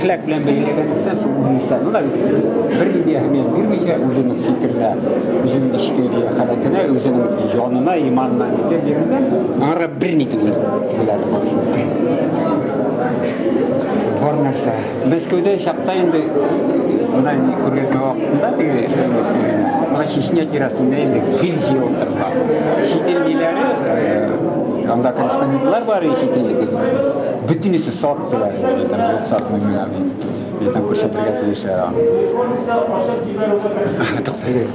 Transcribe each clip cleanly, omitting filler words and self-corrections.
Ahlak bilen beylegan insanlar bir idea men birgece özünün fikrine, özünün işgöriye harakatına, özünün jonuna, imanına giderlerinden ara bir nitim biladi. Bor narsa. Moskvada şapta endi bunday ko'rgazma vaqtida mana Chechnya tirasida endi filji o'tirdi. Chet elliklari anda korrespondentlar bor chet ellik. Bütünüsü sattılar. Ruhsatını Bizden koşatırga teyişe. Toktaydı.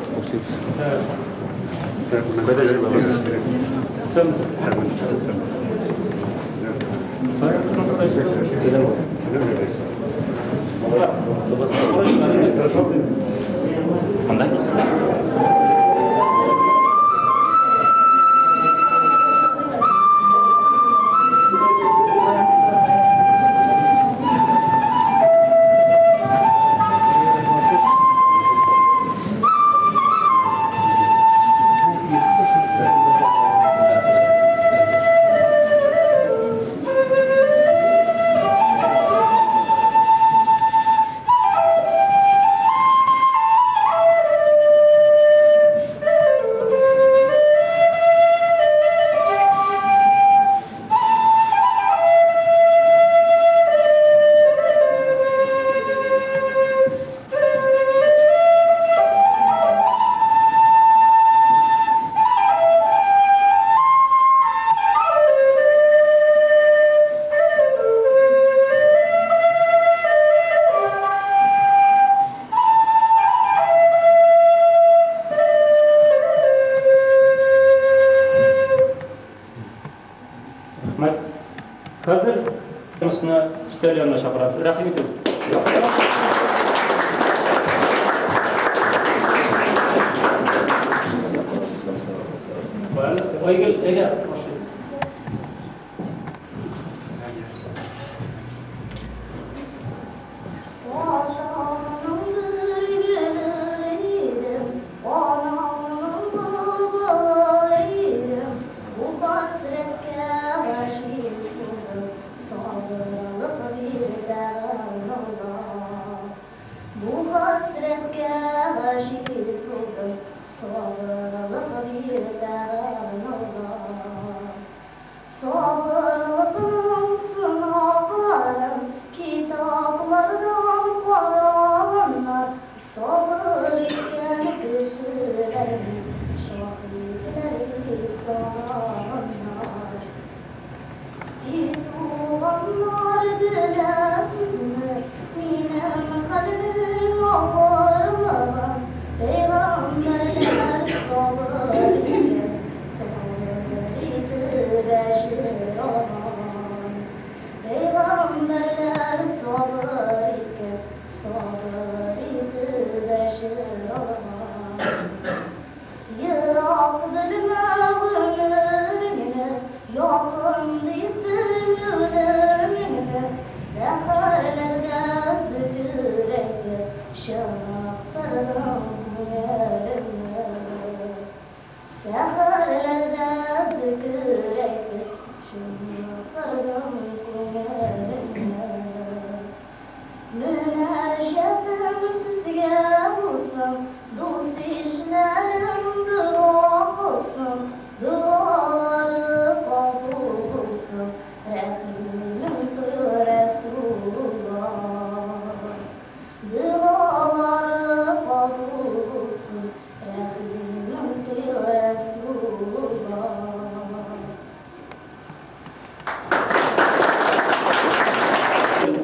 Qanday? Hazır konusuna İtalyanla şaparat. Rahmet olsun. Oygul, Ege, başlayız.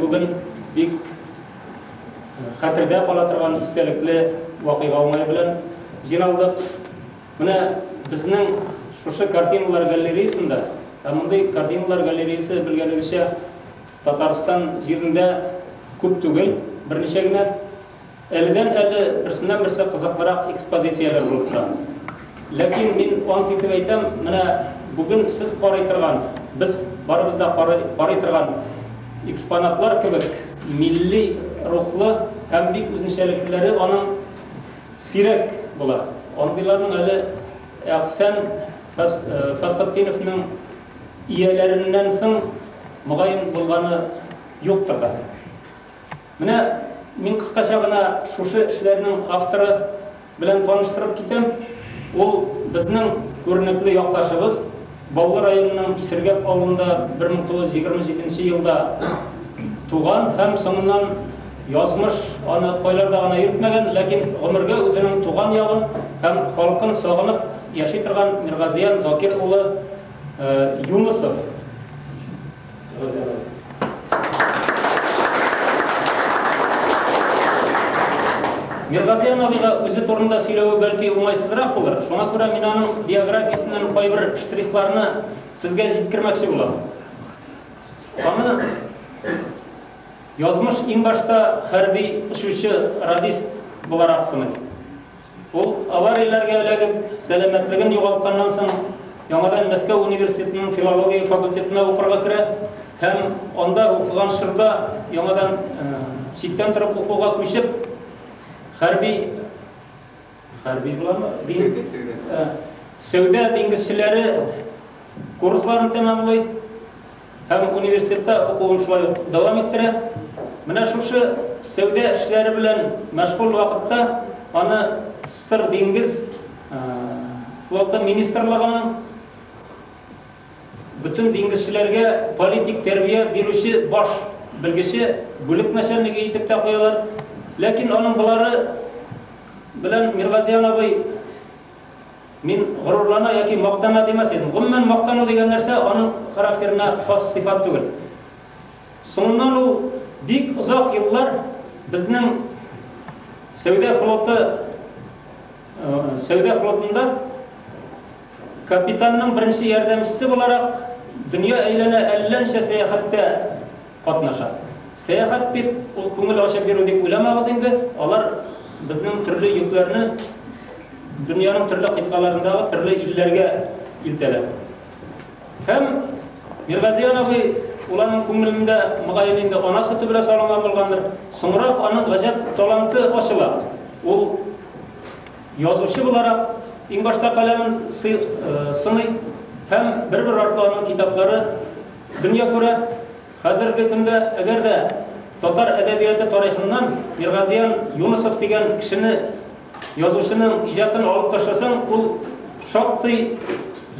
Bugün bir xatirda qola turgan istelikli voqea olmay bilan jinolduk. Mana bizning shu kartinalar galereyasida, bunday kartinalar galereyasi bilganingizcha Tatariston yerinde ko'p tugul, bir nechagina eldan birsidan birsi qiziqroq ekspozitsiyalar bo'lib turadi. Lekin men o'ntib aytam, mana bugun siz qaray turgan, biz baribizda qaray turgan eksponatlar kebek milliy ruhli ham bek o'zishaliklari onun sirak bo'ladi. Onlarning hali Ahsan Fathiddinovning iyalaridan so'ng muayyan bo'lgani yo'qdir. Mana men qisqachagina shu ishlarning avtori bilan tanishtirib ketam. U bizning ko'rinakli yoqdashimiz Bolgar rayonining Isirgap avulida 1927-yilda tug'an, ham so'ngidan yozmish ona qo'ylarda ona yurtmagan, lekin umrga o'zining tug'an yog'in ham xalqini sog'inib yashay turgan Mirg'aziyan Zokir o'g'li Yunusov. Мирғазиян абыйға өзі турында сөйлеуі бәлки оңайсызырақ болар. Шуңа күрә мин аның биографиясының кайбер штрихларны сезгә җиткермәкче булам. Аны язмыш иң башта хәрби очучы радист буларак сыный. Ул аварияләргә эләгеп, сәламәтлеген югалтканнан соң яңадан Мәскәү университетының филология факультетына укырга керә һәм анда укыган чорда яңадан читтән торып укуга күчеп хәрби буламы? Сәүдә диңгезчеләре курсларын тәмамлый һәм университетта укуын шулай дәвам иттерә. Менә шушы сәүдә эшләре белән мәшгуль вакытта аны СССР диңгез флоты министрлыгының bütün диңгезчеләргә политик тәрбия бирүче баш белгече бүлек начальнигы итеп тә куялар. Ләкин аның булары белән Мирғазиян абый мин горурлана яки мактана демәс идем. Гомумән мактану дигән нәрсә аның характерына хас сыйфат түгел. Соңыннан ул бик озак еллар безнең Сәүдә флотында капитанның беренче ярдәмчесе буларак дөнья әйләнә әлләнчә сәяхәттә катнаша. Сәяхәт дип ул күңел ачып бирү дип уйламагыз инде. Алар безнең төрле йөкләрне дөньяның төрле кыткаларындагы төрле илләргә илтәләр. Һәм Мирғазиян абый уларның күңелендә мөгаен инде ана сөте белән салынган булгандыр. Соңрак аның гаҗәп таланты ачыла. Ул язучы буларак иң башта каләмен сыный һәм бер-бер артлы китаплары дөнья күрә. Хәзерге көндә әгәр дә татар әдәбияты тарихыннан Мирғазиян Юнусов дигән кешене язучының иҗатын алып ташласаң, ул шактый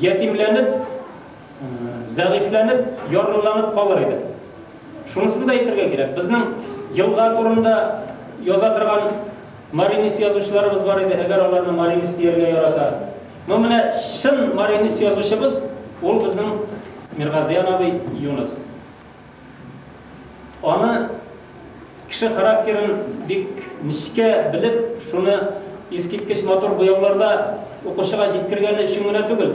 ятимләнеп, зәгыйфләнеп, ярлыланып калыр иде. Шунысын да әйтергә кирәк. Безнең елга турында яза торган маринист язучыларыбыз бар иде, әгәр аларны маринист дияргә яраса. Но менә чын маринист язучыбыз ул безнең Мирғазиян абый Юнус. Аны кеше характерын бик ничкә белеп, шуны искиткеч матур буяуларда укучыга җиткергәне өчен генә түгел,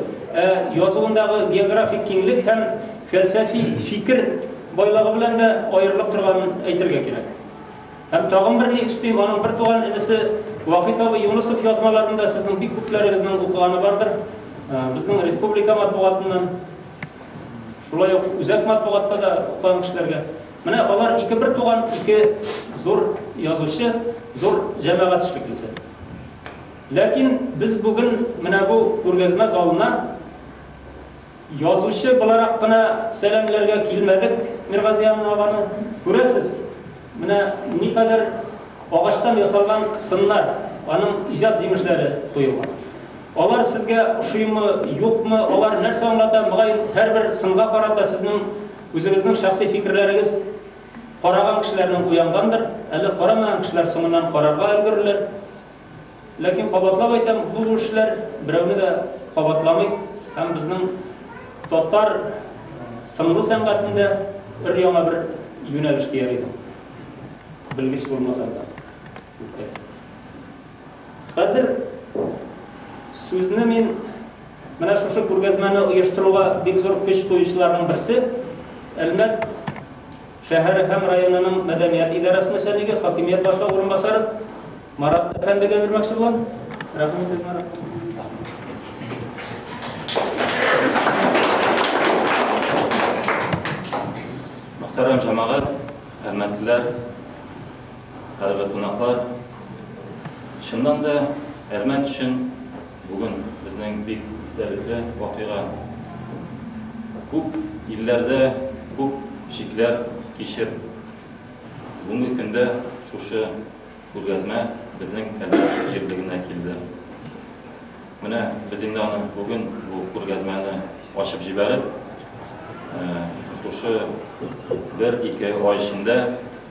язуындагы географик киңлек һәм фәлсәфи фикер байлыгы белән дә аерылып торганын әйтергә кирәк. Һәм тагын бер ни эшлим, аның бер туган инесе Вахит абый Юнусов язмаларында сезнең бик күпләрегезнең укыганы бардыр. Безнең республика матбугатыннан, шулай ук үзәк матбугатта да укыган кешеләргә. Менә алар бер туган ике зур язучы, зур җәмәгать шикеллесе. Ләкин без бүген менә бу күргәзмә залына язучы буларак кына сәламләргә килмәдек. Мирғазиян абаны күрәсез. Менә никадәр агачтан ясалган сыннар, аның иҗат җимешләре куелган. Алар сезгә ошыймы, юкмы, алар нәрсә аңлата? Мөгаен һәрбер сынга карата сезнең үзегезнең шәхси фикерләрегез караган кешеләрнең уянгандыр, әле карамаган кешеләр соңыннан карарга өлгерерләр. Ләкин кабатлап әйтәм, бу эшләр берәүне дә кабатламый һәм безнең татар сынлы сәнгатендә бер яңа бер юнәлешкә ярый. Белгеч булмаса да. Хәзер сүзне мин менә шушы күргәзмәне оештыруга бик зур көч куючыларның берсе Әлмәт шәһәре һәм районының мәдәният идарәсе начальнигы, хакимият башлыгы урынбасары Марат әфәндегә бирмәкче булам. Рәхмәт, Марат. Мөхтәрәм җәмәгать, хөрмәтлеләр, хөрмәтле кунаклар. Шуннан да Әлмәт өчен бүген безнең бик истәлекле вакыйга. Күп илләрдә күп шикләр кичер. Бүгенге көндә шушы күргәзмә безнең Әлмәт җирлегенә килде. Менә без инде аны бүген бу күргәзмәне ачып җибәреп, шушы 1-2 ай эчендә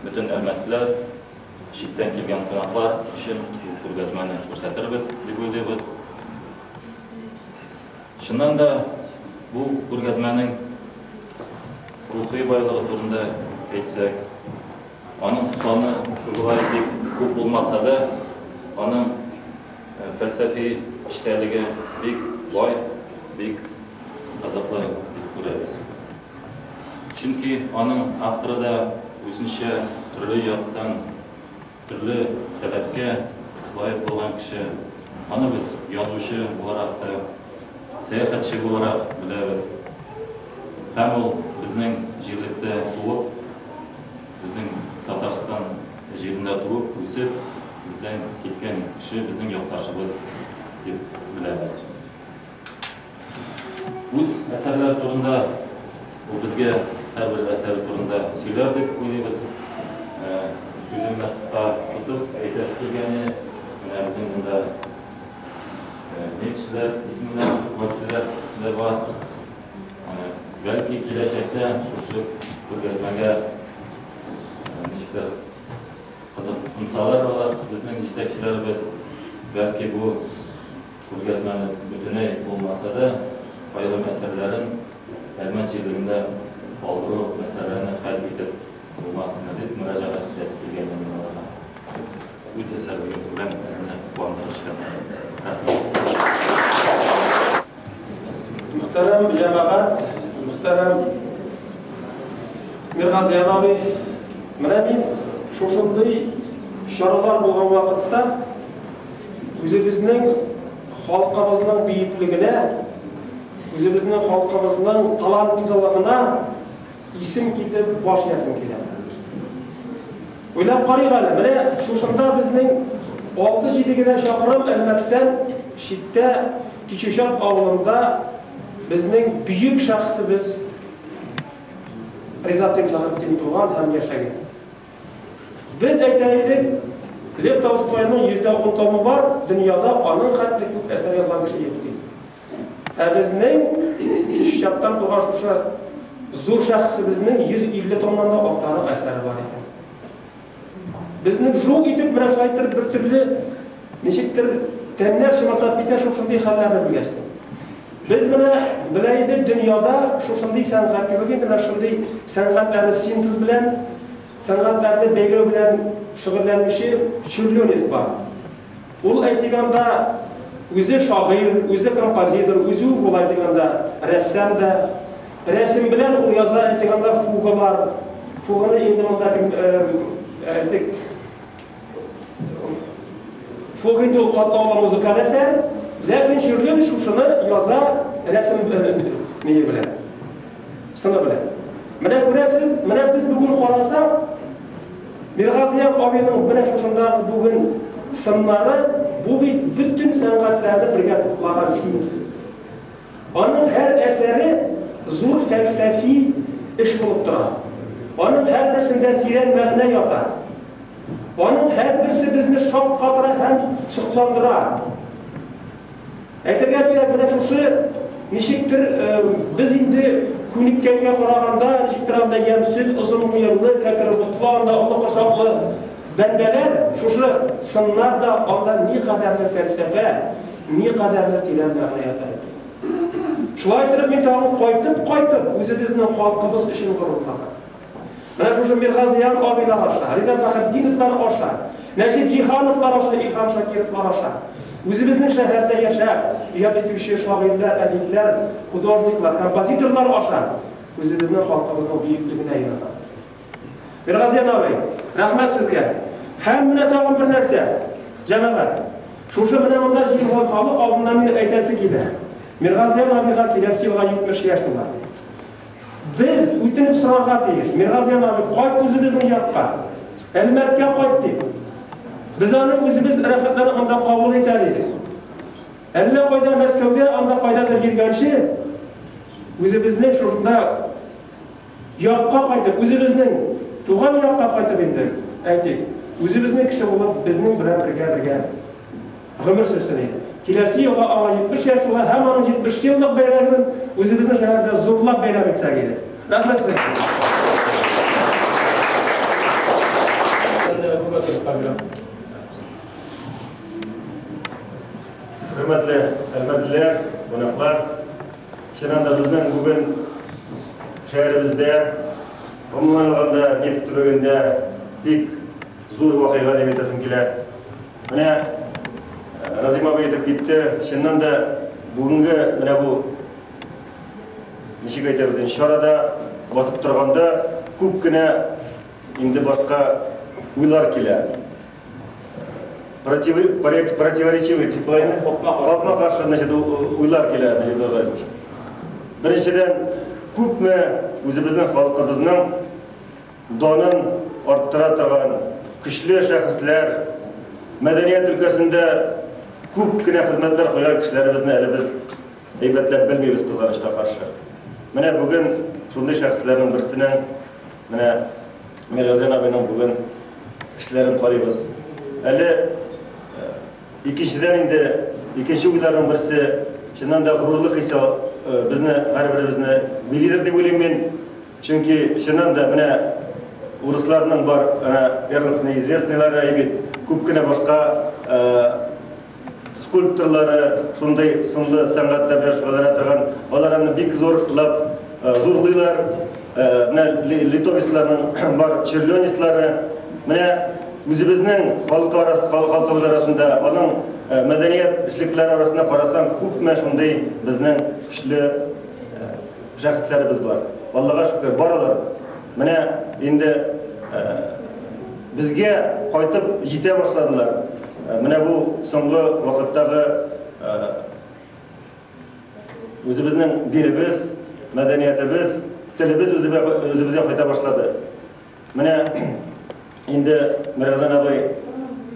бөтен Әлмәтлеләр, читтән килгән кунаклар өчен бу күргәзмәне күрсәтербез дип уйлыйбыз. Шуннан да бу күргәзмәнең рухи байлыгы турында әйтсәк, аның саны шулай бик күп булмаса да, Onun felsefi işlerliği büyük boy, büyük azaplı görürüz. Çünkü onun avtoru da özünçe türlü yoldan, türlü sebepke layık olan kişi. Onu biz yazıcı olarak da, seyahatçi olarak biliriz. Hem o bizning jirlikte tuğup, bizning Tatarstan jirinde tuğup, o'sib, bizden ketgan kişi bizning yurtdoshimiz deb bilamiz. O'z asarlar turida u bizga har bir asar turida so'zlar deb o'ylaymiz. So'zimni qisqa tutib aytib kelgani mana bizning bunda nekişler, isimler, vakitler var. Belki gelecekte şu ko'rgazmaga qiziqsin sağlar olarak bizning yetakchilarimiz belki bu ko'rgazmani butunay bo'lmasa da ayrim asarlarin Ermenice'lerinde qoldiruv masalalarini hal etib bo'lmasin deb murojaat qilganimizda o'z asarimiz bilan bizni quvontirishgan. Muhterem cemaat, muhterem Mirg'aziyan abi, mana men shunday ishoralar bo'lgan vaqtda o'zimizning xalqimizning buyukligine, o'zimizning xalqimizning talantliligine isim ketib bosh yasim keladi. O'ylab qaraylik, mana shunda bizning 6-7 chaqirim Almatdan Shitda Kichishab avlida bizning büyük şahsimiz Rizat Temsahidin tuğan hem yaşagan. Biz aytaylik, Lev Tolstoyning %10 tomi var, dünyada onun xatli ko'p asar yozgan kishi yo'q. Bizning Kichishobdan tuğan şu zo'r shaxsimizning 150 tomdan da ortiq asari var ekan. Bizning jo'q etib birashlaytirib bir turli nechikdir temler shimatlab ketish shunday hollarni bilgashdi. Biz buna bilaylik dünyada şunday san'at yo'q, mana shunday san'atlarni sintez bilan, san'atlarni belgilov bilan shug'ullanmishi Churlyonev bor. U aytganda o'zi shoir, o'zi kompozitor, o'zi bo'laydiganda rassom da, rasm bilan u yozlar aytganda fugalar, fugani endi bundagi aytik Fuganing qatnova muzikal asar. Lakin Churlyonev shuni yoza rasm neye bilan, sana bilan. Mana ko'rasiz, mana biz bugun qarasak, Mirg'aziyan abining bilan shunda bugun sinlari bu bütün san'atlarni birga to'plagan sintez. Onun her eseri zo'r felsefi ish bo'lib turadi. Onun her birisinde teran ma'no yotar. Onun her birisi bizni shok xotira ham suhlantiradi. Aytgan kerak mana shu nechikdir biz endi ko'nikkanga qaraganda nechikdir degan so'z uzun yo'lni kakirib o'tganda Alloh hisobli bandalar shu sinlarda onda ne qadarli falsafa, ne qadarli teran ma'no yotar. Shulay turib men tag'in qaytib o'zimizning xalqimiz ishini qilmoqda. Mana shu Mirg'aziyan obilar oshlar, Rizat Faxriddinovlar oshlar, Najib Jihonovlar oshlar, Ilhom Shokirovlar oshlar. O'zimizning shaharda yashab, ijod etuvchi shoirlar, adiblar, hudojniklar, kompozitorlar oshlar. O'zimizning xalqimizning buyukligini aylanadi. Mirg'aziyan abi, rahmat sizga. Hamma tag'in bir narsa, jamoat. Shu bilan unda jihod holi oldindan meni aytasi keldi. Mirg'aziyan abiga kelasi yilga 70 yoshda. Biz o'tinib so'roqqa tegish. Mirg'aziyan abi qayt o'zimizning yoqqa. Almatga qaytdik. Biz onu o'zimiz ro'yxatlarni unda qabul etaylik. Alla qo'yda Moskvaga unda qo'yda kirganchi o'zimizning shunda yoqqa qaytib, o'zimizning tug'an yoqqa qaytib endi aytdik. O'zimizning kishi bo'lib bizning bilan birga umr sürsün. Kelasi yılda 70 yaşında hemen 70 yıllık bayramın o'zimizning shaharda zo'rlab bayram etsak edi. Rahmat sizga. Hürmetli elbetliler, konuklar, şunanda bizden bugün şehrimizde, umuman alganda, nefit türüğünde pek zor vakıya demetesim keler. Mana Nazim abi aytып кетті. Шыннан да бүгінгі мына бұл ничек әйтәбез, шарада басып тұрғанда күп кенә инде башка уйлар килә. Противоречивый типлайны, капма каршы значит уйлар килә. Беренчедән, күпме үзебезнең халкыбызның данын арттыра торган көчле шәхесләр, мәдәният өлкәсендә күп кенә хезмәтләр куйган кешеләребезне әле без әйбәтләп белмибез кызганычка каршы. Менә бүген шундый шәхесләрнең берсенең, менә Миргазиян абыйның бүген эшләрен карыйбыз. Әле икенчедән инде икенче уйларның берсе, чыннан да горурлык хисе безне һәрберебезне билидер дип уйлыйм мин. Чөнки чыннан да менә урысларның бар, верностные известныйлары әйбит, күп кенә башка скульпторлары, шундай сынлы сәнгатьтә белән шөгыльләнә торган, алар аны бик зурлыйлар. Менә литовецларның бар черлёнистлары, менә үзебезнең халкыбыз арасында, аның мәдәният эшлекләре арасында карасаң, күпме шундай безнең көчле шәхесләребез бар. Аллага шөкер, баралар. Менә инде безгә кайтып җитә башладылар. Менә бу соңгы вакыттагы үзебезнең динебез, мәдәниятебез, телебез үзебезгә кайта башлады. Менә инде Миргазиян абый,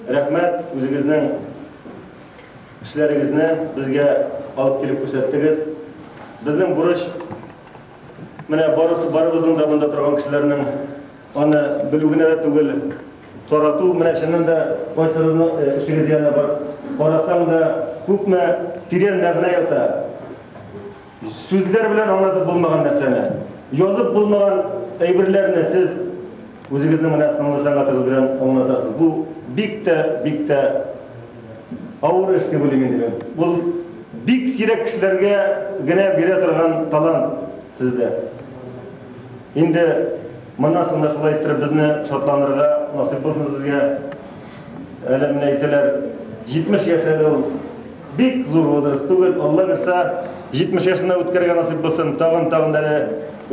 рәхмәт, үзегезнең эшләрегезне безгә алып килеп күрсәттегез. Безнең бурыч менә барыбызның да монда торган кешеләрнең аны белүгенә дә түгел, тарату. Менә чыннан да кайсыбызның эшегез янә бар. Карасаң да күпме тирән мәгънә ята. Сүзләр белән аңлатып булмаган нәрсәне, язып булмаган әйберләрне сез үзегезнең менә сынлы сәнгатыгыз белән аңлатасыз. Бу бик тә авыр эш дип уйлыйм инде. Бу бик сирәк кешеләргә генә бирә торган талант сездә. Инде моннан соң да шулай итеп безне шатланырга насыйп булсын сезгә. Әле менә әйтәләр, 70 яшьләр ул бик зур возраст түгел. Алла берса 70 яшьне үткәргән насыйп булсын. Тагын әле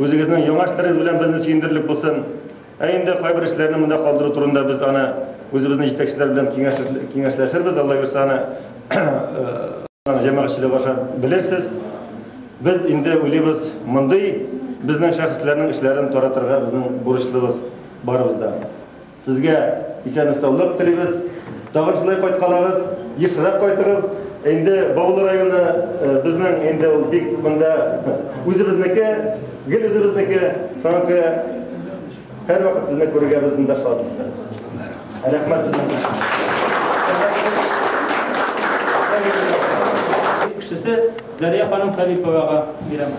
үзегезнең яңа эшләрегез белән безне сөендерелеп булсын. Инде кайбер эшләрне монда калдыру турында без аны үзебезнең җитәкчеләр белән киңәшләшербез. Алла берса аны җәмәгатьчелек аша белерсез. Biz инде уйлыйбыз, мондый безнең шәхесләрнең эшләрен таратырга безнең бурычлыбыз барыбызда. Сезгә исәнлек-саулык телибез. Тагын шулай кайткалагыз, ешрак кайтыгыз. Инде Баулы районы безнең инде ул бик монда үзебезнеке, гел үзебезнеке. Шуңа һәр вакыт сезне күрергә безнең дә шатбыз. Рәхмәт сезгә. Кешесе Зария ханым Хәбиповага бирәм.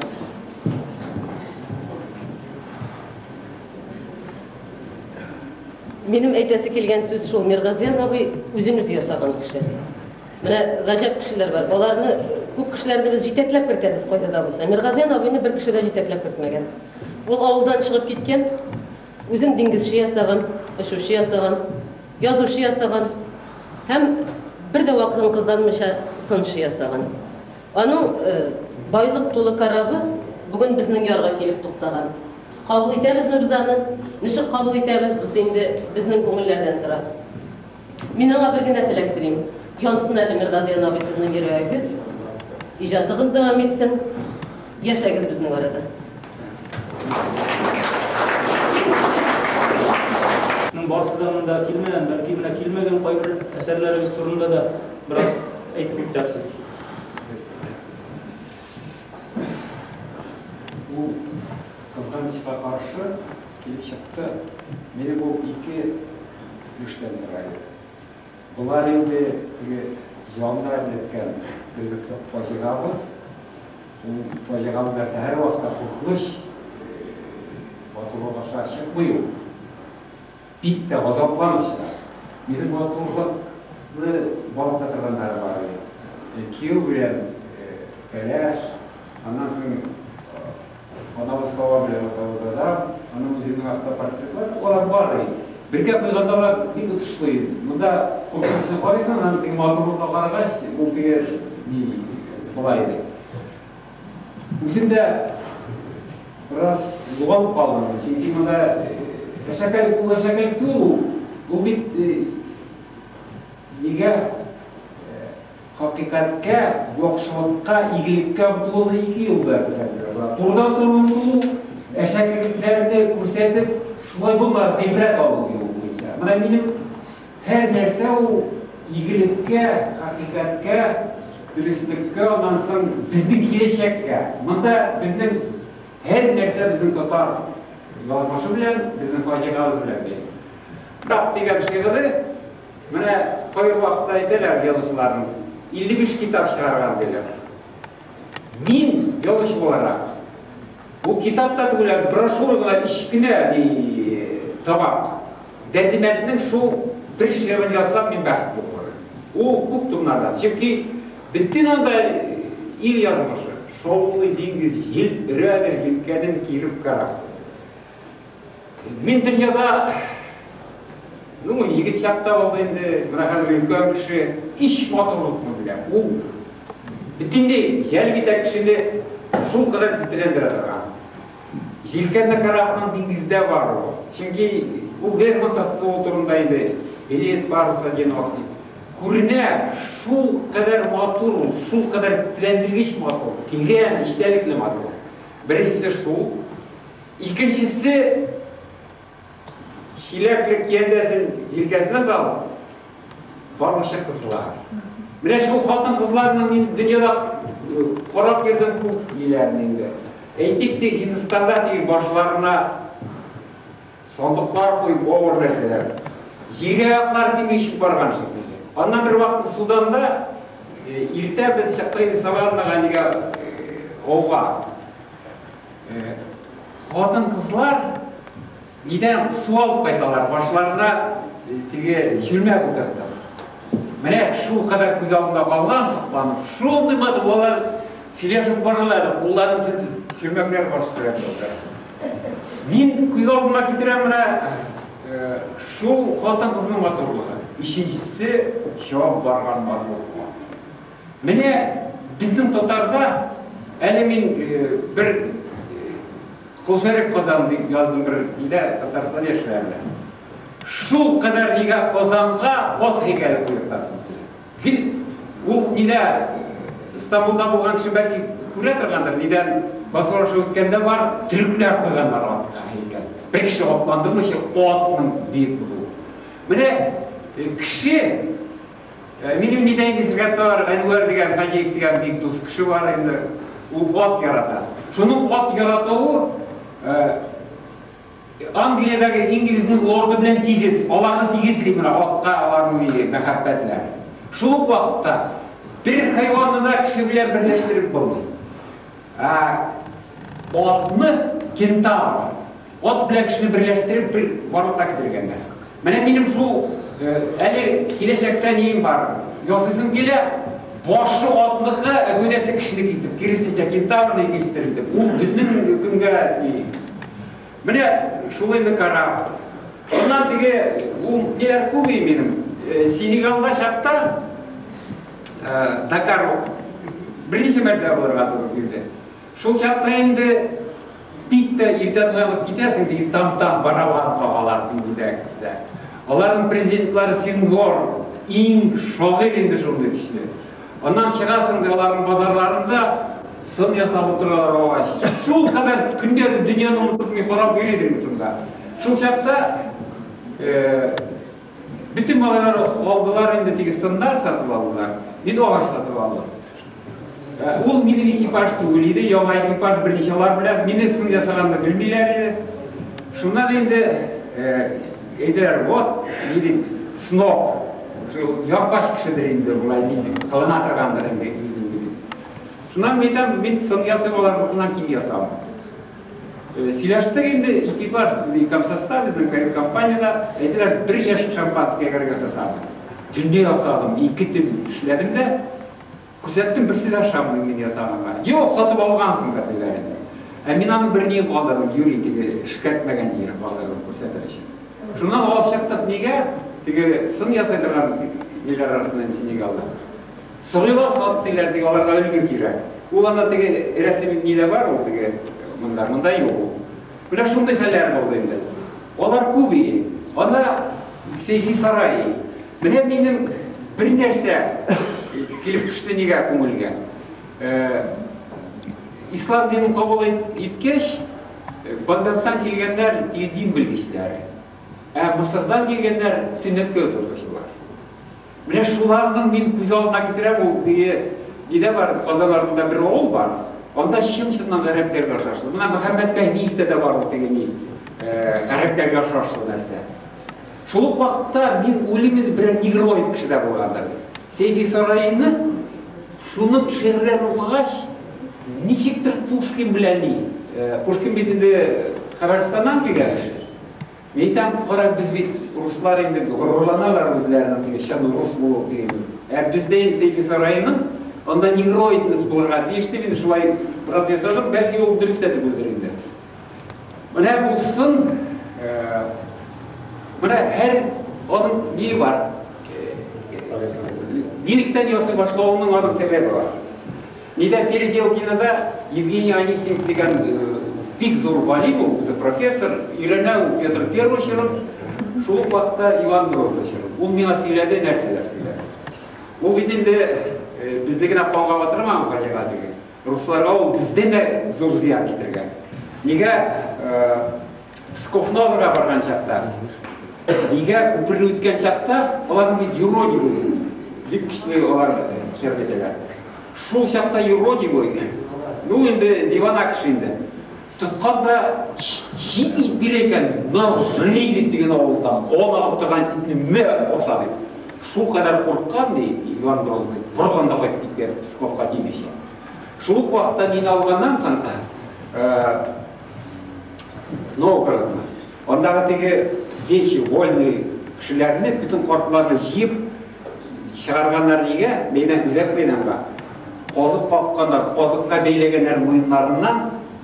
Минем әйтәсе килгән сүз шул: Миргазиян абый үзен үзе ясаган кеше. Менә гаҗәп кешеләр бар. Аларны күп кешеләрне без җитәкләп кертәбез кайда да булса. Миргазиян абыйны бер кеше дә җитәкләп кертмәгән. Ул авылдан чыгып киткән, үзен диңгезче ясаган, эшүче ясаган, язучы ясаган һәм бер дә вакытын кызганмыйча сынчы ясаган. Аның байлык тулы карабы бүген безнең ярга килеп туктаган. Кабул итәбезме без аны? Ничек кабул итәбез? Без инде безнең күңелләрдән тора. Мин аңа бер генә теләк телим. Янсын әле Миргазиян абый сезнең йөрәгегез. Иҗатыгыз дәвам итсен. Яшәгез безнең арада. Барысы да монда килмәгән, бәлки менә килмәгән кайбер әсәрләрегез турында да бераз әйтеп үтәрсез. Bu kızgançlığa karşı gelip çıktı. Beni bu iki güçlendirdi. Bunlar indi canlar etken bizim faciamız. Bu faciamda her vakit kurtuluş Batılığa karşı çıkmıyor. Bitti, azaplanmışlar. Bizim Batılığı balıkta kırganlar var. Kiyo bilen Keleş, ondan sonra Anamız kava bilen otağızda da, anamız izin hafta partisi var, olar var. Бірге қойғандарға бек ұтышлы. Мұнда көпшілікті қарайсың, ананың матурға қарағаш, бұл теге солай еді. Өзімде біраз жоғалып қалдым. Çünkü мұнда шәкәлік түгіл, бұл бет неге haqiqatga, yo'qchilikqa, ig'likka umtildi 2 yilda turdan turib umtildi, shaklliklarni ko'rsatib, shunday bo'lmadi, ibrat oldi yo'l bo'yicha. Mana mening har narsa u ig'likka, haqiqatga, durustlikka, ondan so'ng bizning kelishakka. Bunda bizning har narsa bizning to'tar yozmashi bilan, bizning fojiamiz bilan bog'liq. Biroq degan sheg'ili mana qo'yib vaqtda aytadilar yozuvchilarning 53 kitap çıkargan dediler. Min yoldaşı olarak bu kitapta böyle broşurlar işkine tabak. Derdimetinin şu bir şeyini yazsam min baxt bulur. O buktumlardan. Çünkü bütün anda il yazmışı. Şoğlu dengiz, yil, röder, yilkeden kirip karak. Min dünyada yigit şapta oldu endi, mana hazır ülken kişi iş motorluqni biladi. U butunlay jalbida kishini shu qadar titrantiradigan. Yelkanda qarabman dengizda bor u. Chunki u Lermontovda o'tirganda edi. Bilet barsa degan vaqt. Ko'rina shu qadar motor, shu qadar titrantirgich motor, kelgan ishtalikli motor. Birinchisi shu, ikkinchisi Şilaklık yendesin yelkesine salып, barbaşa kızlar. Mine şu hatun kızlarının dünyada korap girdim bu ilerinde. Eytik de Hindistan'da değil başlarına sandıklar koyup oğur verseler. Yeri ayaklar gibi işip bargan şekilde. Ondan bir vakti Sudan'da irte biz şakkaydı savanına ganiga oğa. Hatun kızlar Giden su alıp kaytalar, başlarına şülme ko'tardi. Mana shu qadar ko'z oldida qolgan saqlanib, shu nimada bo'lar, silashib borlar, qo'llarini shülmeklar boshlayap turadi. Men ko'z oldimga keltiraman mana shu xotin qizning motorligi. Ikkinchisi javob bergan motorligi. Mana bizning Tatarda hali men bir Ko'sarib qozonni yozdim bir ila Tataristonda yashayapman. Shu qadar nega qozonga ot hikoya qo'yibsan. Bu ila İstanbulda bo'lgan kishi balki ko'ra turgandir. Nidan bosqorish o'tganda bor turklar qo'yganlar otga hikoya. Bir kishi otlandimi shu otning buyuk bo'lishi. Mana kishi mening nidangizga tor Anvar degan Hajiyev degan buyuk do'st kishi bor endi. U ot yaratadi. Shuni ot yaratuvi Angliyadagi İngilizning lordi bilan tegiz, ularning tegizli mana otga ularning muhabbatlari. Shu vaqtda bir hayvonni kishi bilan birlashtirib bo'lmaydi. Otni kentavr, ot bilan kishini birlashtirib bir borliqqa keltirganlar. Mana mening shu hali kelajakda neyim bor? Yozisim kela boshi otniki, g'o'dasi kishini ketib, kirisincha kentavrni yetishtirdi. U bizning kunga mana shunday qarab. Ondan tege u nelar ko'p mening Senegalda shaqta Dakar birinchi marta borgandim. Shu shaqta endi bitta ertadan ketasan deb tam baravar qolganlar deydi. Ularning prezidentlari Senghor, eng shoir endi shunday kishilar. Ondan çıkarsın diyorların pazarlarında sın yasab otururlar oğaç. Şu kadar günde dünyanın unutulmayı falan böyledir şunda. Şu şartta bütün mallar oldular indi teki sınlar satıp aldılar. Bir de oğaç satıp aldılar. O benim ekipaj tuğuluydu. Yama ekipaj bir nişalar bilen beni sın yasağında bilmeylerdi. Şundan indi eder bot, benim snok. Yapbaş kişidir indi bulay deydi. Kılına atırgandır indi. Şundan men sın yasab olar bundan kim yasam. Silashtık indi ekipaj, komsostав bizning kompaniyada aytdilar bir yaş şampanskiya yasasam. Tunni yasadim, 2 tun ishladim da ko'rsatdim bir silasham men yasamga. Yo'q, sotib olgansiz dedilar. Men uni bir ne qoldirdim, yo'litiga shikayatmagan yerim qoldirdim ko'rsatish. Шуннан алып чыктык неге? Теге сын ясай торган нелер арасынан синеге алды. Сырыйлар сат диләр, теге аларга үлгү кирәк. Ул анда теге рәсем неде бар, ул теге монда юк. Менә шундай хәлләр булды инде. Алар күп. Анда Сейфи сарай. Менә минем бер нәрсә килеп төште нигә күңелгә. Ислам динен кабул иткәч, Багдадтан килгәннәр дин белгечләр. Мисырдан килгәннәр сөннәткә утыручылар. Менә шуларның мин күз алдына китерәм, ул иде бар, Казан артында бер авыл бар. Анда чын-чыннан гарәпләргә шашлы. Менә Мөхәммәд Бәһниевтә дә бар ул теге гарәпләргә шашлы нәрсә. Шул ук вакытта мин үлемен бер негроид кеше дә булгандыр. Сейфи сарайны шуның шигырьләрен укыгач, ничектер Пушкин белән Пушкин бит инде Кыргызстаннан килгән кеше. Әйтәм, кара, без бит руслар инде горурланалар үзләренең теге шан рус булу дигән. Бездә Сейфи сарайның анда негроиднес булырга тиеште, мин шулай профессорым, бәлки ул дөрес тә булдыр инде. Менә булсын, менә һәр аның ни бар. Нилектән ясый башлауының аның сәбәбе бар. Нидә Переделкинада Евгений Анисимов дигән бик зур валим, үзе профессор, өйрәнә Петр Первый чорын, шул вакытта Иван Грозный чорын. Ул миңа сөйләде, нәрсәләр сөйләде. Ул бит инде бездә генә калга батырмаган фаҗига диген. Русларга ул бездән дә зур зыян китергән. Нигә Псковнога барган чакта, нигә күперле үткән чакта, алар бит юродивый, бик көчле алар шәрбәтәләр. Шул чакта юродивый, ну инде дивана кеше инде. Тотканда җит бир икән, Рейнит дигән авылда, калып торган итне ашады. Шул кадәр курыккан ди Иван Грозный, бурганда кайтып киткән Псковка димичә. Шул вакытта мин алганнан соң Новгородны, андагы теге вечи вольный кешеләрне бүтән картларны җыеп чыгарганнар нигә? Менә үзәк мәйданга. Казык какканнар, казыкка бәйләгәннәр муеннарыннан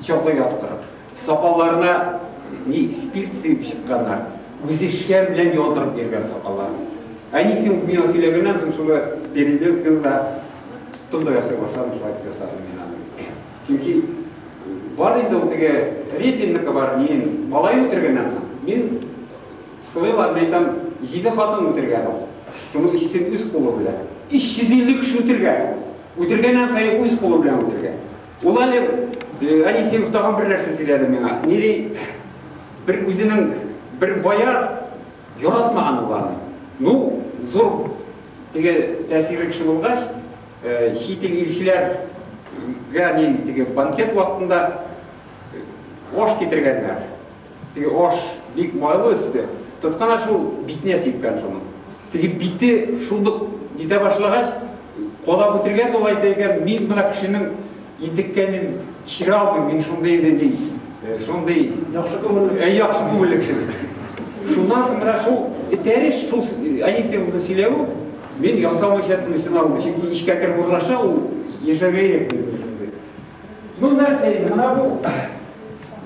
чоклы яттырып. Сакалларына ни спирт сыйып чыкканнар. Үзе шәр белән ялтырып бергән сакалларны. Анисим миңа сөйләгәннән соң шуны Переделкинда тunda ясый башладым, шулай ясадым мин аны. Чөнки бар инде ул теге Репиннеке бар, мин малай үтергәннән соң. Мин сыйлар мәйтәм 7 хатын үтергән ул. Шуның өчен үз кулы белән 350 кеше үтергән. Үтергәннән соң үз кулы белән үтергән. Ул әле Анисимов тагын бер нәрсә сөйләде миңа. Ни ди? Бер үзенең бер бояр яратмаган уларны. Ну, зур теге тәсирле кеше булгач, чит ил илчеләргә теге банкет вакытында ош китергәннәр. Теге ош бик майлы өсте. Тоткана шул битне сипкән шуның. Теге бите шундук җитә башлагач, калап үтергән ул әйтә икән, мин менә кешенең интеккәнен чиралмыйм, мин шундый инде шундый яхшы күңелле кеше. Шуннан соң менә шул тәриш, шул Анисимовны сөйләү, мин ясау җәтмәсен алып, чөнки ишкә кереп урнаша, ул яшәгәйек. Ну, нәрсә инде, менә бу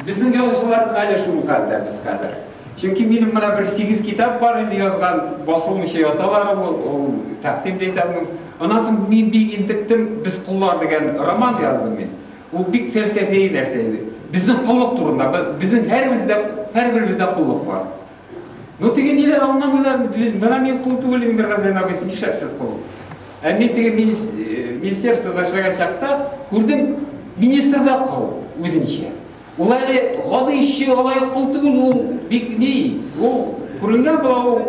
безнең язучылар әле шул хәлдә без хәзер. Чөнки минем менә бер 8 китап бар инде язган, басылмыйча яталар, ул тәкъдим итәм. Аннан соң мин бик интектем, без куллар дигән роман яздым мин. Ул бик фәлсәфи нәрсә инде. Безнең куллык турында, безнең һәрберебездә куллык бар. Ну теге ниләр аңламыйлар, менә мин кул түгел инде Миргазин абый, нишләпсез кул. Мин теге министерствода эшләгән чакта күрдем, министрда кул үзенчә. Ул әле гады ишче алай кул түгел, ул бик ни, ул күренгән була ул.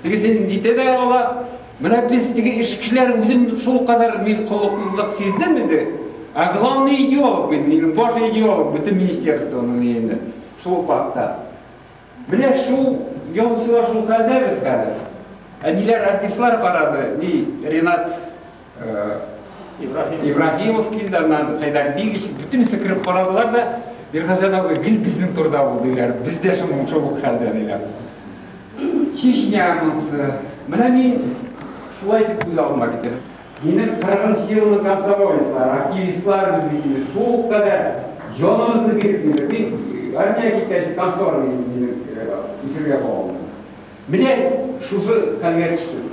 Тегесен дитә дә ала. Менә без теге эш кешеләр үзем шул кадәр мин куллыклык сиздем инде. А главный идеолог, мин баш идеолог бөтен министерствоның инде. Шул вакытта. Менә шул язучылар шул хәлдә без хәзер. Ниләр артистлар карады, ни Ренат Ибраһимов килде, аннан Хайдар Бигич, бөтенесе кирип карадылар да, Миргазин абый гел безнең турда булдылар. Бездә шул хәлдә диләр. Чечнямыз. Менә мин шулай дип күз алдыма китер. Минем 40 еллык комсомолецлар, активистлар безнең шул кадәр җанымызны биреп, мин армия киткәч комсомол исергә калдым. Міне шушы хәлгә төштек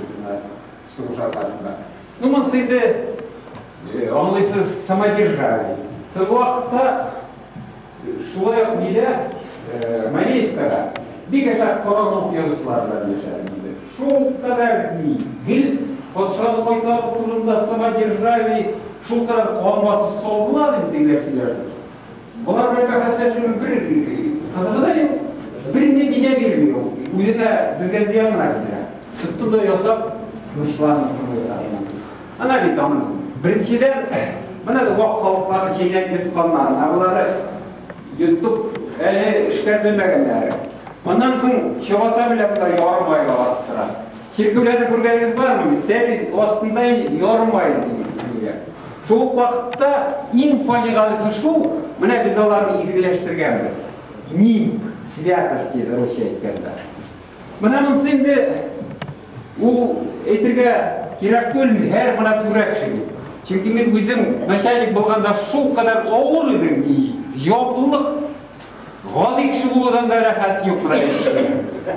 сугыш аркасында. Ну, монысы инде аңлайсыз самодержавие. Сол вакытта шулай ук биде Малеевкада бик әжәп караңгы язучылар яшәде. Шул кадәр гел патшаны кайтарып турында самодержавие шул кадәр кыйммәт салдылар инде сөйләште. Булар белән бәхәсләшүнең бер кызыгы bir netice vermiyor. Üzerine bizge ziyan verdiler. Tuttum da yasap, kılıçlarını kuruyorlar. Ana bir tanım. Birinciden, bana da vak kalıpları şeyden gidip kalmalarına, bunları yutup, işketlemeyenleri. Ondan sonra şevata bile burada yorum ayla bastıra. Çirkevlerde kurgayınız var mı? Deniz aslında yorum ayla diyor. Soğuk vakitte en facigalısı şu, bana biz onları izgileştirgendir. Nim. Святости рушать когда. Мынамын сенде у әйтергә кирәк түгел, һәр мына турак шигит. Чөнки мин үзем начальник булганда шул кадәр авыр идем ки, җаваплылык гади кеше булудан да рәхәт юк менә.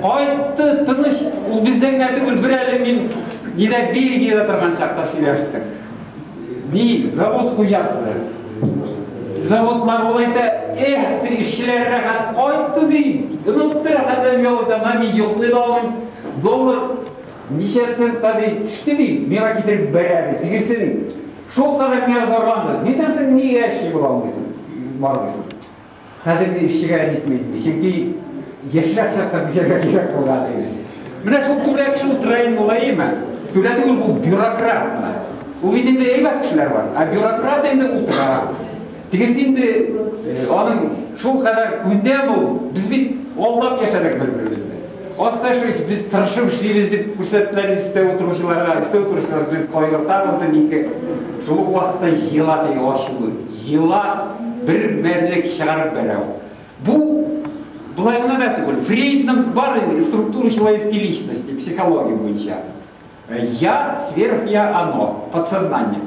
Кайтты тыныч, ул бездән генә түгел, бер әле мин нидә Бельгиядә торган чакта сөйләштек. Ни завод хуҗасы. Zavodlar olayda, işçiler rahat koydu deyim. Unuttu rahatım yolda, nami yoxlaydı alın. Dolar, neşe sen tabi düştü deyim. Mera getirip bərədi. Digirsin, şol kadar mera zorlandı. Ne dersin, niye işçi bulamıyorsun? Varmıyorsun. Kadın işçiye gitmeydi. Çünkü yaşak şakta bir şeyler gerek olmadı. Mene şol türlü şu train olayı mı? Türlü bu bürokrat mı? O vidinde eyvaz kişiler var. A bürokrat endi ultra. Digəsində onun şol kadar gündem ol, biz bir oldap yaşadık bir-birimizdə. Aslında biz tırışıb işləyimiz deyib kürsətlər üstə oturuşlarga biz koyurtarız da niki. Şol vaxtda yıla deyil aşılı. Yıla bir mərlik шығарып bərəv. Bu, бұлайғына да түгіл. Фрейдның бар структура человеческой личности, психология бойынша. Я сверх, я оно, подсознание.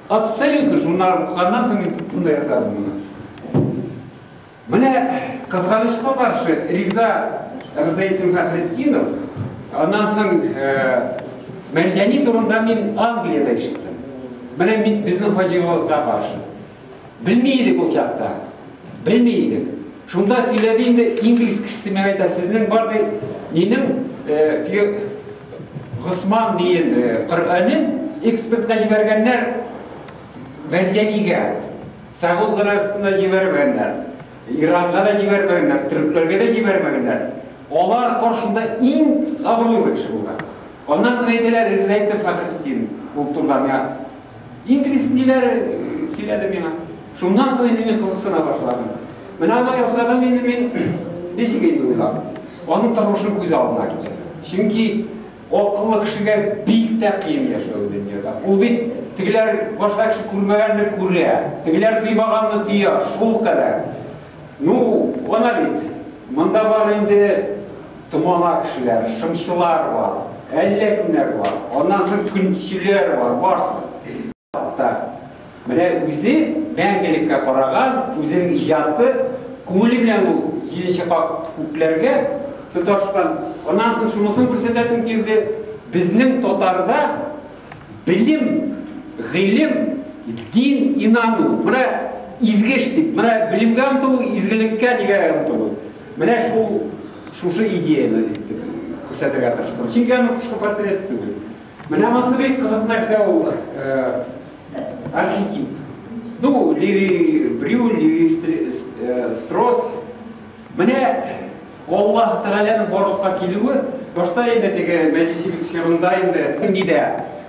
Абсолютно шунlar оқығаннан соң мен тұтқындай жасадым мұны. Міне қызғанышқа қарсы Риза Рзаитин Фахретдинов, онан соң Мәржани турында мен Англияда іштім. Міне біздің фажиғалыққа қарсы. Білмейдік ол шақта. Білмейдік. Шунда сөйледі енді инглиз кішісі мен айта, сіздің барды ненің Ғұсман дейін Құр'анын экспертқа жібергенler Мәржаниге, Сағыл Ғарабистанда жібермегендер, Иранға да жібермегендер, түріктерге де жібермегендер. Олар қоршында ең абырлы кіші болған. Ondan sonra dediler, Rızaittin Fahrettin бұл турда İngiliz neler söyledi bana. Şundan sonra ben kızısına başladım. Ben ama yasadım ben değişik oyladım. Onun tarafını göz aldığına gitti. Çünkü akıllı kişiye büyük de kıyım yaşıyor dünyada. O bir tigiler başka kişi kurmayanını kurluyor. Tigiler duymaganını duyuyor. Şul kadar. Ну, ona bit. Mında var indi tumana kişiler, şımşılar var, ellekimler var. Ondan sonra tünkçiler var, varsın. Mine bizi мәңгілікке қараған, өзінің ижатты көңілі білен бұл жиыншыққа көкілерге тұташқан. Онан соң жұмысын көрсетесің келді, біздің тотарда білім, ғилім, дин, инану, міне изгештік, міне білімге ұмтылу, изгілікке неге ұмтылу. Міне шушы идеяны көрсетіге тырыштым. Çünkü анық тышқы портрет түгіл. Міне маңсы бек қызық нәрсе ол архетип. Ну, Леви Брюль, Леви Стросс. Міне Аллах Тағаланың барлыққа келуі, башта енді теге мәжлисилік шырында енді неде.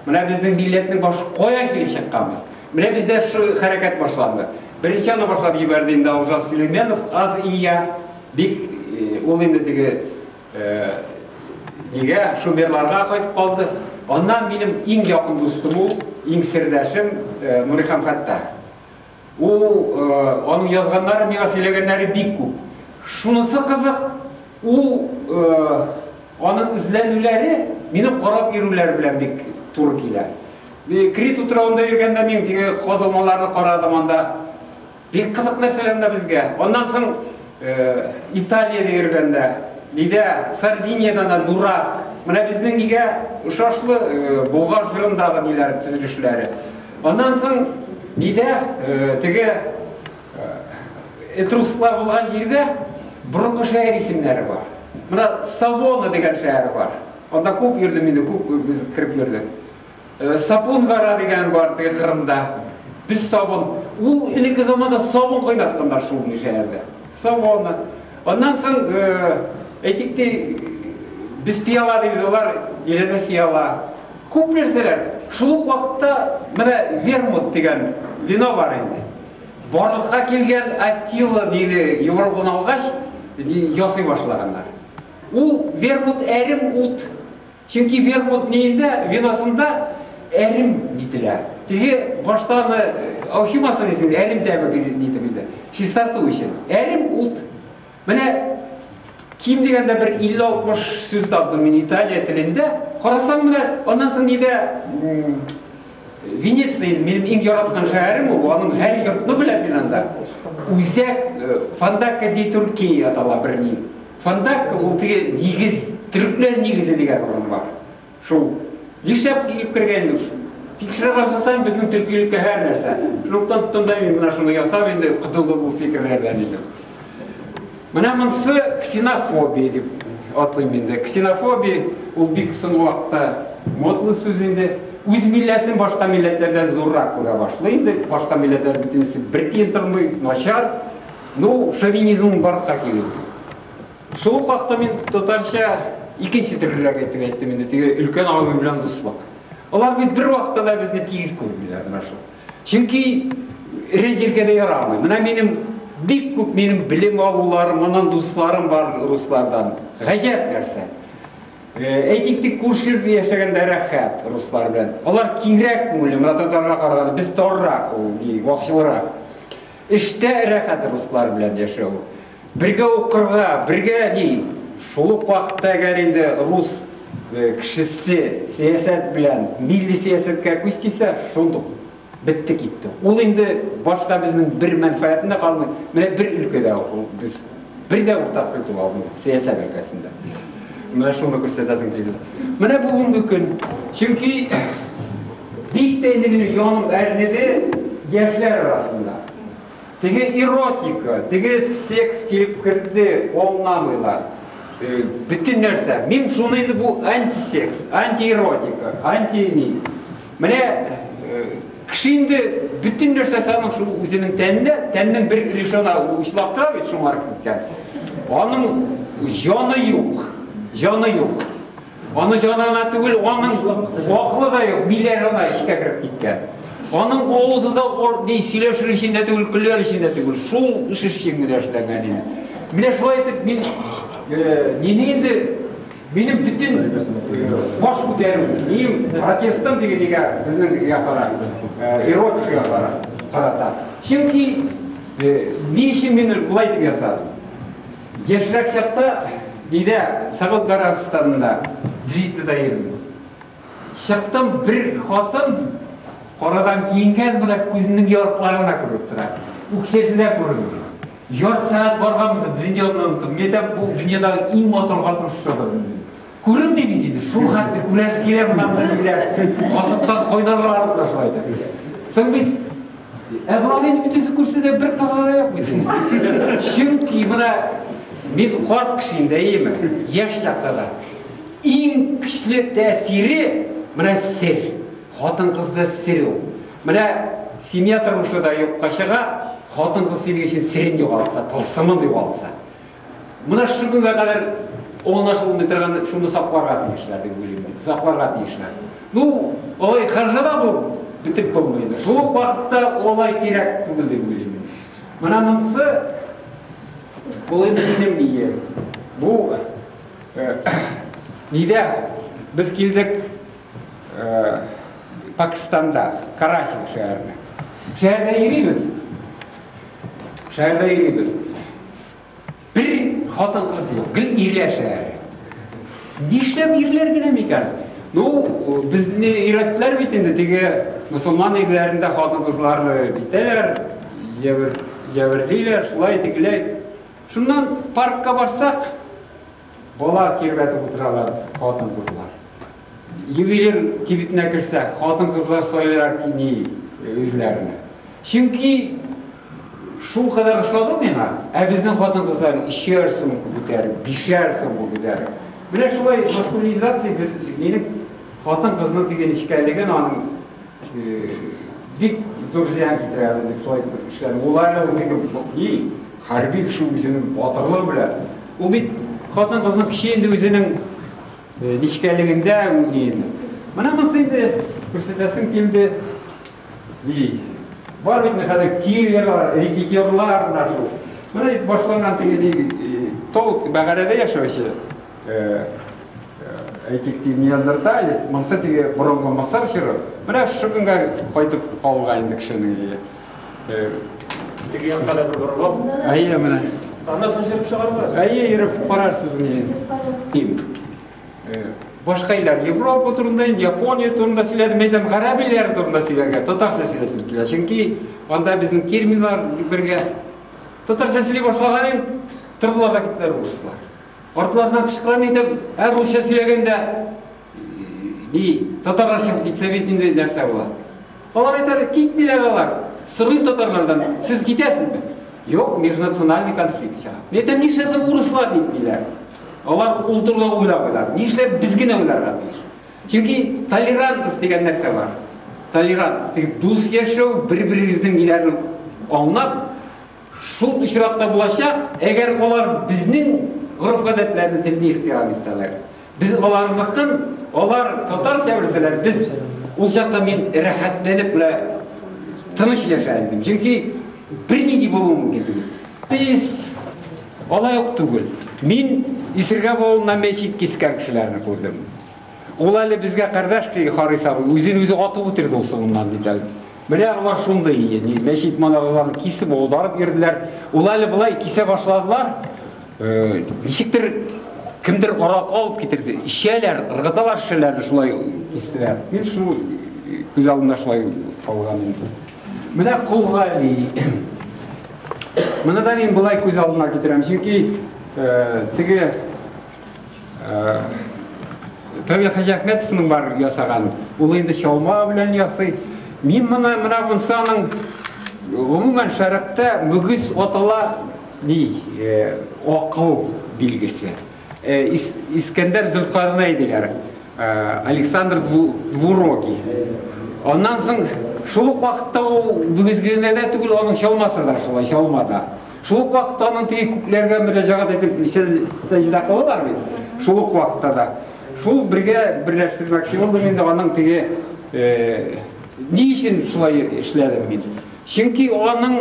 Міне біздің миллеттің башы қоян келіп шыққанбыз. Міне бізде харакат башланды. Бірінші аны башлап жіберді енді Олжас Сүлейменов, аз ия, бек ол енді теге неге шумерларға қайтып қалды. Ondan benim en yakın dostum, en sirdaşım Nurihan Fattah. Onun yazganları, mega söylegenleri bik көп. Şunысы қызық, onun izlenüleri benim qarab yürüler bilen bik tur keler. Krit uturağında yürgende men tege qozulmalarını qaradım onda. Bek қызық нәрселерді bizge. Ondan soң İtalya'da yürgende Диде Сардиниядан дурак. Менә безнең нигә ошашлы Болгар җырындагы ниләр төзелешләре. Аннан соң диде теге этруслар булган җирдә борынгы шәһәр исемнәре бар. Менә Савона дигән шәһәр бар. Анда күп йөрдем инде, күп без кирип йөрдек. Сапун-Гара дигән бар теге Кырымда. Biz sabun. Ул элекке заманда сабын кайнаткандар шул шәһәрдә. Савона. Ondan sonra etikti biz piyala deymiz, onlar ileride piyala. Көп нәрселер. Шул вакытта менә вермут дигән вино бар инде. Барлыкка килгән Аттила диде Европадан алгач ясый башлаганнар. Ул вермут әрим ут. Чөнки вермут нинде виносында әрим дителә. Теге баштан алхимиясын исен әрим тәбәк дитеп инде. Чистарту өчен. Әрим ут. Менә ким дигәндә бер 50-60 сүз таптым мин Италия телендә. Карасаң менә аннан соң диде Венеция минем иң яраткан шәһәрем ул, аның һәр йортны беләм мин анда. Үзәк Фандакка ди Туркия атала бер ни. Фандакка ул теге нигез, төркләр нигезе дигән урын бар. Шул нишләп килеп кергән ул? Тикшерә башласаң безнең төркилеккә һәр нәрсә. Шундыктан тонда мин менә шуны ясап инде кытылды бу фикерләрдән инде. Менә монсы ксенофобия дип атыйм инде. Ксенофобия ул бик соң вакытта модлы сүз инде. Үз милләтен башка милләтләрдән зуррак күрә башлый инде. Башка милләтләр бөтенесе бер тиен тормый, начар. Ну, шовинизм барлыкка килә. Шул вакытта мин татарча икенче төрлерәк әйтеп әйттем инде. Теге өлкән агым белән дуслык. Алар бит бер вакытта да безне тигез күрмиләр менә шул. Чөнки рәҗиргә дә ярамый. Менә минем бик күп минем билем алуларым, монан дусларым бар руслардан. Гаҗәп нәрсә. Әйтик күршеләр яшәгәндә рәхәт руслар белән. Алар киңрәк күңелле, менә татарларга караганда без торрак, ул вакытлырак. Эштә рәхәт руслар белән яшәү. Бергә укырга, бергә ди. Шул ук вакытта әгәр инде рус кешесе сиясәт белән, милли сиясәткә күстисә, шундук битте китте. Ул инде башка безнең бер мәнфәгатендә калмый. Менә бер өлкәдә без бер дә уртак кылып алдык сиясәт өлкәсендә. Менә шуны күрсәтәсең килде. Менә бүгенге көн. Чөнки бик тә инде җаным әрнеде яшьләр арасында. Теге эротика, теге секс килеп керде, аңламыйлар. Bütün нәрсә. Мин шуны инде бу антисекс, антиэротика, антини. Менә кеше инде bütün нәрсә санын шул үзенең тәннең бер өлешенә учлакта бит шуңар киткән. Аның җаны юк. Җаны юк. Аның җанына түгел, аның вакыты да юк, милләр гына эшкә кирип киткән. Аның авызы да ди сөйләшер өчен дә түгел, көләр өчен дә түгел. Шул эш өчен генә эшләгән инде. Менә шулай итеп мин Нинди benim bütün boş benim protestim diye bizim yapara erotik yapara karata. Çünkü niçin beni bulay diye yasadım. Yaşrak şakta ide Savut Karakistan'da Drit'te yedim. Şaktan bir hatun oradan giyinken bile gözünün yoruklarına kırıp durar. Uksesine kırılır. Yarı saat barğamda dünyanın unuttum. Meden bu dünyada en motor hatun şurada. Көрім де бейдейді, шул қатты күрәскелер мұнамдыргілер, қасыптан қойнарлар алып қашылайды. Соң бейді, әбірал енді бүтесі көрседе бір қызылары yok бейді. Çünkü мұна, мен қорып кішейінде емі, еш жақтада. Ең күшлі тәсірі мұна сер, қатын қызды сер ол. Мұна, семья тұрмышыда yok қашыға, қатын қыз сені кешен серен деп алса, тылсымын деп алса. Мұна шүргінге қадар 10 жыл метрган шуны сакларга тиешләр дип уйлыйм. Сакларга тиешләр. Ну, олай харжада бу битеп булмайды. Шул вакытта олай кирәк түгел дип уйлыйм. Менә монсы бу инде бие. Бу нидә без килдек Пакистанда, Карачи шәһәренә. Шәһәрдә йөрибез. Шәһәрдә йөрибез. Bir хатын кыз юк, гел ирләр шәһәре. Нишләп ирләр генә микән? Ну, безне өйрәттеләр бит инде теге мусулман ирләрендә хатын кызларны битәләр, җәберлиләр, шулай тегеләй. Шуннан паркка барсак, Бала тербетіп отыралар қатын қызлар. Ювелир кибитіне кірсе, қатын қызлар сойлар не өзлеріне. Çünkü şu kadar ışladı mı? Bizden қатын қызлар işer so'm көтеріп, бишер so'm көтеріп. Міне шулай маскулинизация біз менің қатын қызының деген ішкәлеген оның бик зор зиян келтіреді деп солай ішлер. Олар деген харби кіші өзінің батырлығы біле. Ол бит қатын қызының кіші өзінің нишкәлігінде өңгейді. Мына мысайды көрсетесің келді. Бар бетіне қазір кейлер, рекетерлар нашу. Мына башланған тегені толық бағарада яшаушы. Этикті неандерталис, мұнсы теге бұрынғы масар шыры. Мына шықынға қайтып қалуға енді кішінің. Деген қада бір бар. Әйе мына. Анда сон жеріп шығарып барасыз? Әйе еріп қарарсыз не. Башқайлар Европа турында, Япония турында сөйледі, мейдам ғарабилер турында сөйлерге, татарша сөйлесін келеді. Чөнки анда біздің терминлар бірге татарша сөйлей башлаған тұрдыларда кеттер орыслар. Орталардан кішқыран етіп, русша сөйлегенде татарша советінде нәрсе болады. Олар айтар, кетмейлер олар, сырын татарлардан, сіз кетесіз бе? Yok, межнациональный конфликт шығады. Мейдам нешесі орыслар кетмейлер. Олар ұлтырға ойлап, нешлеп бізгіне ойларға дейір. Çünkü толерантность деген нәрсе бар. Толерантность деген дос яшау, бір-біріміздің нелерін аңлап, шул ұшыратта болашақ, егер олар біздің ғұрып-ғадетлерін тіліне ихтирам етселер. Біз оларымыздан, олар татарша білселер, біз ол жақта мен рахатленіп, тыныш яшайдым. Çünkü бір неге болуым мүмкін. Біз олай жоқ түгіл. Мен Исіргап ауылына мешіт кескен кішілеріні көрдім. Ол әлі бізге қардашки Харисабы өзін-өзі атып өтерді осығынан дейді. Міне олар шундай еді. Мешіт манағыларын кесіп, аударып ерділер. Ол әлі бұлай кесе башладылар. Нешіктір кімдір орақ алып кетірді. Ішелер, ырғыталар ішелерді шулай кестілер. Мен шу көз алдында шулай қалған енді. Міне құлға Мына да мен бұлай көз алдына кетірем. Çünkü тіге Тәуе Хажахметовның бар ясаған. Ол енді шалма білен ясый. Мен мына бұнсаның ғұмумен шарықта мүгіз отала оқыл белгісі. Искендер Зүлқарнай дегер. Александр Двурогий. Ondan соң шулық вақытта ол бүгізгенде түгіл оның шалмасы да шулай шалмада. Шулық вақытта оның тіге күклерге бірі жағат етіп сәжді қылылар бейді. Шулық вақытта да. Шул бірге бірләштірмәкші болды менде оның тіге не үшін шулай ішләдім мен. Çünkü оның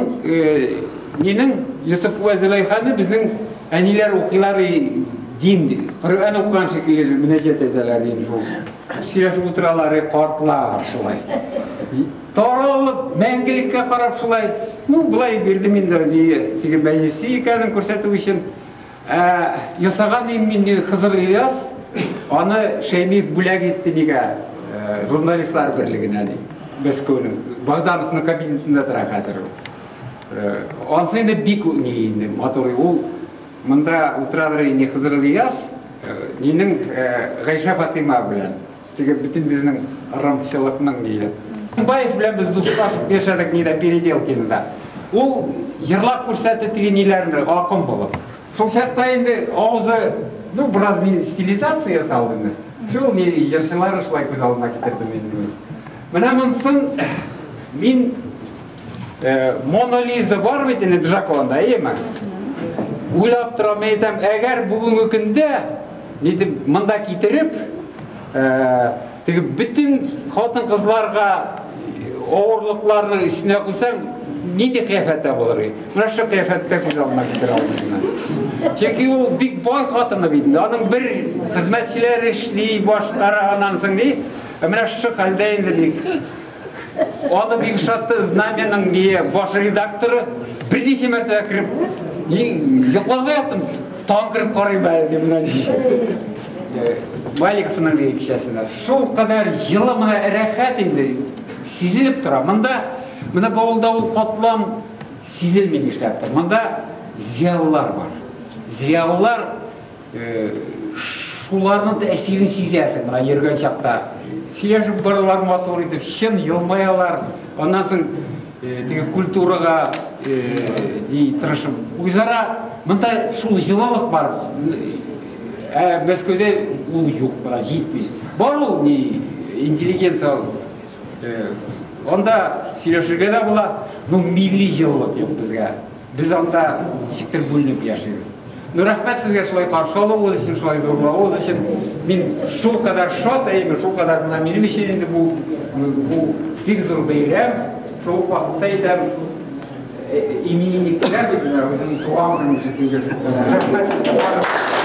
ненің Юсуф Уәзілайханы біздің әнелер оқилары дин, Құр'ан оқыған шекелер мінәжет етелер дейін шул. Сөйлесіп отыралары қартылар шулай. Таралып, мәңгілікке қарап шулай. Бұлай берді менде деген мәжлісі екенін көрсету үшін. Ясаған менде Қызыр Ильяс, оны Шеймиев бүләк етті неге журналистлар бірлігіне дейін. Мәскеудің, Богдановның кабинетінде тұра қазір. Онсы енді бик нейінді, моторы ол. Мұнда ұтырадыры не Қызыр Ильяс, ненің Ғайша Фатима білән. Теге бүтін біздің рамтышылықның нейі. Баев білән біз дұшқашып бешадық нейді переделкенді. Ол жырлап көрсәтті деген нелерінде ақым болып. Сол шақта енді ауызы, біраз стилизация салдыңды. Шол не жершылары шылай көз алдына кетерді менің өз. Мына мұнсын, мен Мона Лиза бар бетіне Джакованда, ема? Ойлап тұрам айтам, әгер бүгінгі күнде мұнда кетіріп, бүтін қатын қызларға ауырлықларының үстіне қойсаң, неде қияфетті болыр? Мұна шы қияфетті көз алдына кетір алдыңына. Чеки ол бик бай қатыны бейді. Оның бір қызметшілер ішлей башқары анансың дей, мұна шы қалдайынды дейік. Оны бик шатты знаменің баш редакторы бірнеше мәртебе кіріп, йоқларға яттым, таң кіріп қарай бәлі деп мұна дейік. Маликовның кішесінде. Шол қадар жылы мұна рәхәт енді сезіліп тұра. Мұнда бауылдауыл қатылам сезілмен ешләптір. Мұнда зиялылар бар. Зиялылар шуларның да әсерін сезесің мына ерген шақта. Сөйлешіп барлар мотор етіп, шын жылмаялар, ондан соң теге культураға тырышып, өзара мындай шул жылалық бар. Мәскеуде ол жоқ, бара жетпей. Бар ол интеллигенция. Онда сөйлешуге да бола, милли жылылық жоқ бізге. Біз онда шектер бөлініп яшаймыз. Рахмет сізге шулай қаршы алу үшін, шулай зорлау үшін. Мен шул қадар шот, шул қадар мына менің үшін енді бұл бек зор бейрем, шул уақытта етем именинниктер өзінің туған күнін жетуге. Рахмет сізге.